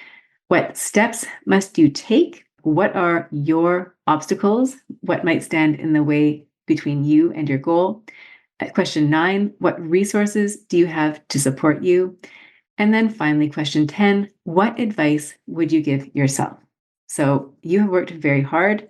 What steps must you take? What are your obstacles? What might stand in the way between you and your goal? Question 9, what resources do you have to support you? And then finally, question 10, what advice would you give yourself? So you have worked very hard.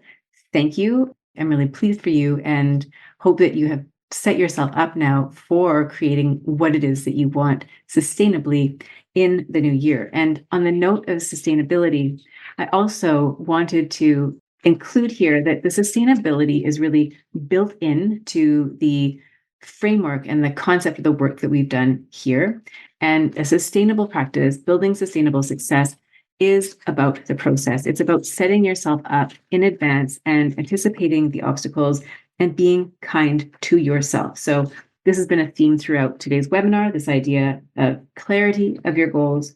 Thank you. I'm really pleased for you and hope that you have set yourself up now for creating what it is that you want sustainably in the new year. And on the note of sustainability, I also wanted to include here that the sustainability is really built into the framework and the concept of the work that we've done here. And a sustainable practice, building sustainable success, is about the process. It's about setting yourself up in advance and anticipating the obstacles and being kind to yourself. So this has been a theme throughout today's webinar, this idea of clarity of your goals,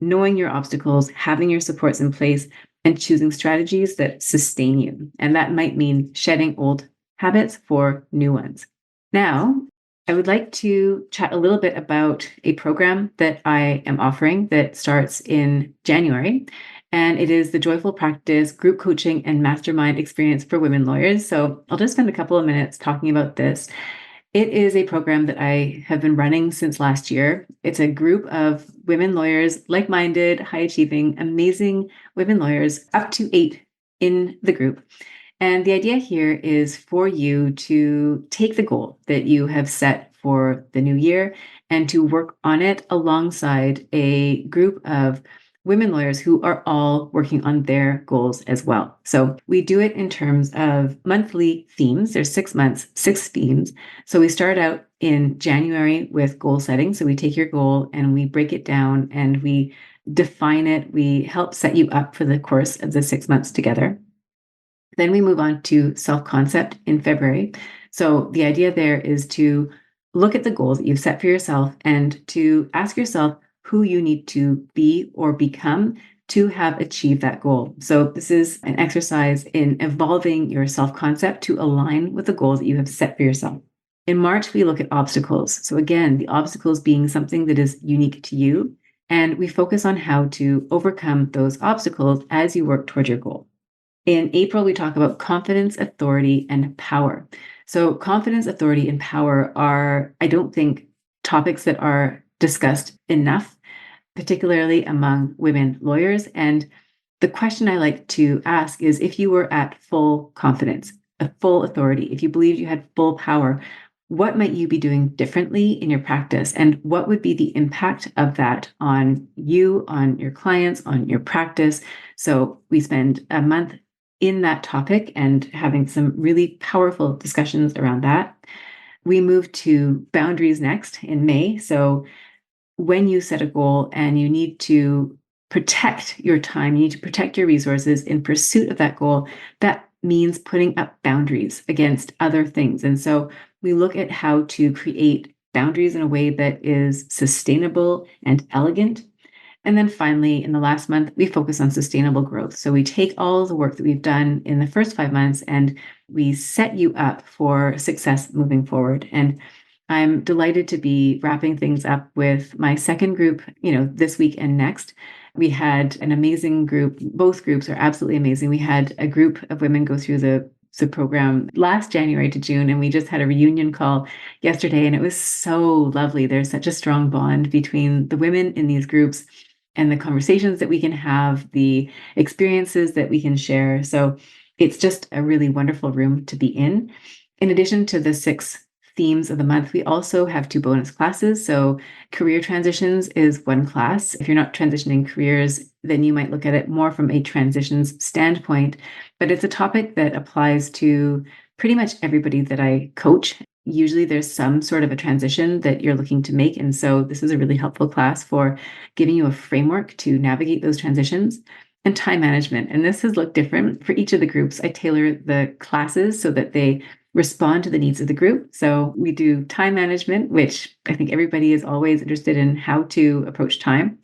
knowing your obstacles, having your supports in place, and choosing strategies that sustain you. And that might mean shedding old habits for new ones. Now, I would like to chat a little bit about a program that I am offering that starts in January. And it is the Joyful Practice Group Coaching and Mastermind Experience for Women Lawyers. So I'll just spend a couple of minutes talking about this. It is a program that I have been running since last year. It's a group of women lawyers, like-minded, high-achieving, amazing women lawyers, up to 8 in the group. And the idea here is for you to take the goal that you have set for the new year and to work on it alongside a group of women lawyers who are all working on their goals as well. So we do it in terms of monthly themes. There's 6 months, 6 themes. So we start out in January with goal setting. So we take your goal and we break it down and we define it. We help set you up for the course of the 6 months together. Then we move on to self-concept in February. So the idea there is to look at the goals that you've set for yourself and to ask yourself who you need to be or become to have achieved that goal. So this is an exercise in evolving your self-concept to align with the goals that you have set for yourself. In March, we look at obstacles. So again, the obstacles being something that is unique to you. And we focus on how to overcome those obstacles as you work toward your goal. In April, we talk about confidence, authority, and power. So confidence, authority, and power are, I don't think, topics that are discussed enough, particularly among women lawyers. And the question I like to ask is, if you were at full confidence, a full authority, if you believed you had full power, what might you be doing differently in your practice? And what would be the impact of that on you, on your clients, on your practice? So we spend a month in that topic and having some really powerful discussions around that. We move to boundaries next in May. So when you set a goal and you need to protect your time, you need to protect your resources in pursuit of that goal, that means putting up boundaries against other things. And so we look at how to create boundaries in a way that is sustainable and elegant. And then finally, in the last month, we focus on sustainable growth. So we take all the work that we've done in the first 5 months and we set you up for success moving forward. And I'm delighted to be wrapping things up with my second group, this week and next. We had an amazing group. Both groups are absolutely amazing. We had a group of women go through the program last January to June, and we just had a reunion call yesterday, and it was so lovely. There's such a strong bond between the women in these groups and the conversations that we can have, the experiences that we can share. So it's just a really wonderful room to be in. In addition to the 6 themes of the month, we also have 2 bonus classes. So career transitions is one class. If you're not transitioning careers, then you might look at it more from a transitions standpoint, but it's a topic that applies to pretty much everybody that I coach. Usually there's some sort of a transition that you're looking to make. And so this is a really helpful class for giving you a framework to navigate those transitions. And time management. And this has looked different for each of the groups. I tailor the classes so that they respond to the needs of the group. So we do time management, which I think everybody is always interested in how to approach time.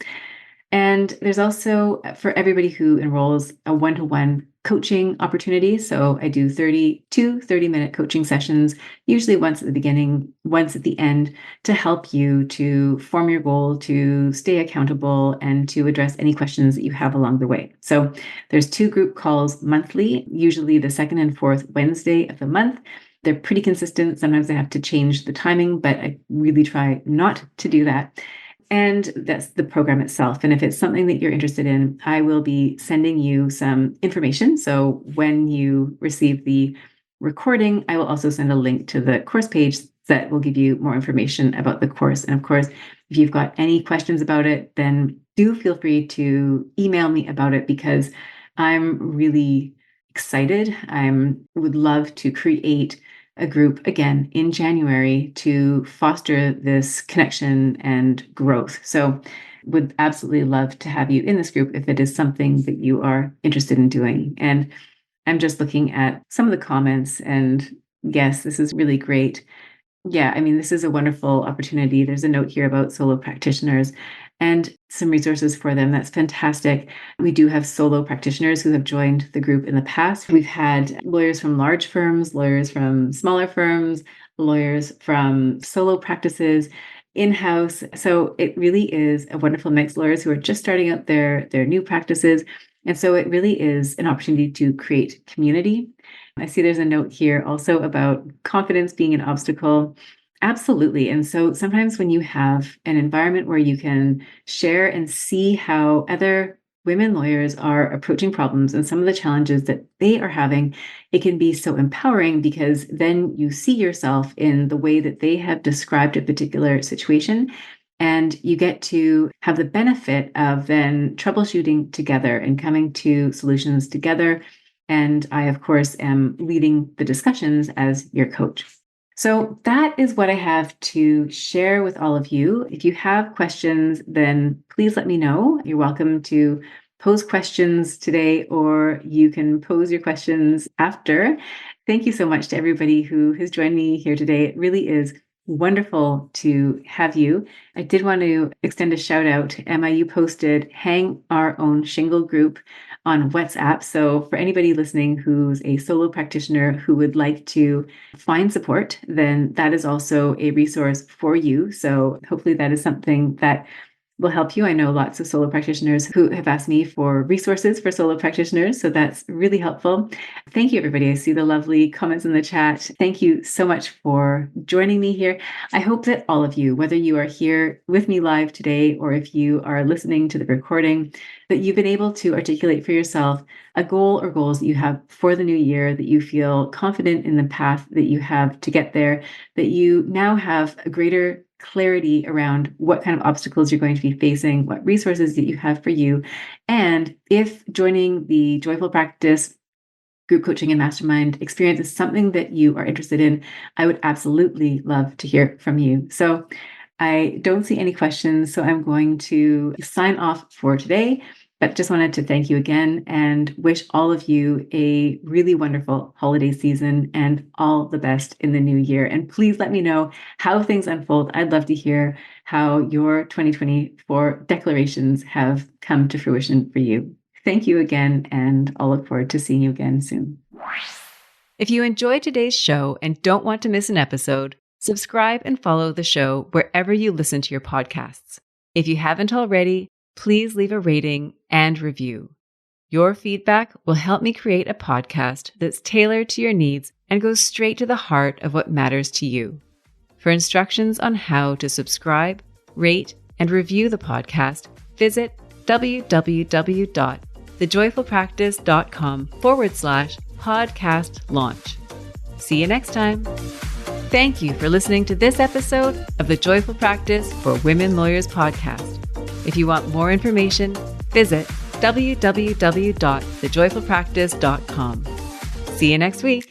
And there's also, for everybody who enrolls, a one-to-one coaching opportunity. So I do 30-minute coaching sessions, usually once at the beginning, once at the end, to help you to form your goal, to stay accountable, and to address any questions that you have along the way. So there's 2 group calls monthly, usually the 2nd and 4th Wednesday of the month. They're pretty consistent. Sometimes I have to change the timing, but I really try not to do that. And that's the program itself. And if it's something that you're interested in, I will be sending you some information. So when you receive the recording, I will also send a link to the course page that will give you more information about the course. And of course, if you've got any questions about it, then do feel free to email me about it, because I'm really excited. I would love to create a group again in January to foster this connection and growth. So would absolutely love to have you in this group if it is something that you are interested in doing. And I'm just looking at some of the comments, and yes, this is really great. Yeah, I mean, this is a wonderful opportunity. There's a note here about solo practitioners and some resources for them. That's fantastic. We do have solo practitioners who have joined the group in the past. We've had lawyers from large firms, lawyers from smaller firms, lawyers from solo practices, in-house. So it really is a wonderful mix. Lawyers who are just starting out their new practices. And so it really is an opportunity to create community. I see there's a note here also about confidence being an obstacle. Absolutely. And so sometimes when you have an environment where you can share and see how other women lawyers are approaching problems and some of the challenges that they are having, it can be so empowering, because then you see yourself in the way that they have described a particular situation. And you get to have the benefit of then troubleshooting together and coming to solutions together. And I, of course, am leading the discussions as your coach. So that is what I have to share with all of you. If you have questions, then please let me know. You're welcome to pose questions today, or you can pose your questions after. Thank you so much to everybody who has joined me here today. It really is wonderful to have you. I did want to extend a shout out. Emma, you posted Hang Our Own Shingle group on WhatsApp. So for anybody listening who's a solo practitioner who would like to find support, then that is also a resource for you. So hopefully that is something that will help you. I know lots of solo practitioners who have asked me for resources for solo practitioners, so that's really helpful. Thank you, everybody. I see the lovely comments in the chat. Thank you so much for joining me here. I hope that all of you, whether you are here with me live today or if you are listening to the recording, that you've been able to articulate for yourself a goal or goals that you have for the new year, that you feel confident in the path that you have to get there, that you now have a greater clarity around what kind of obstacles you're going to be facing, what resources that you have for you. And if joining the Joyful Practice group coaching and mastermind experience is something that you are interested in, I would absolutely love to hear from you. So I don't see any questions, so I'm going to sign off for today. But just wanted to thank you again and wish all of you a really wonderful holiday season and all the best in the new year. And please let me know how things unfold. I'd love to hear how your 2024 declarations have come to fruition for you. Thank you again, and I'll look forward to seeing you again soon. If you enjoyed today's show and don't want to miss an episode, subscribe and follow the show wherever you listen to your podcasts. If you haven't already, please leave a rating and review. Your feedback will help me create a podcast that's tailored to your needs and goes straight to the heart of what matters to you. For instructions on how to subscribe, rate, and review the podcast, visit www.thejoyfulpractice.com/podcast launch. See you next time. Thank you for listening to this episode of the Joyful Practice for Women Lawyers podcast. If you want more information, visit www.thejoyfulpractice.com. See you next week.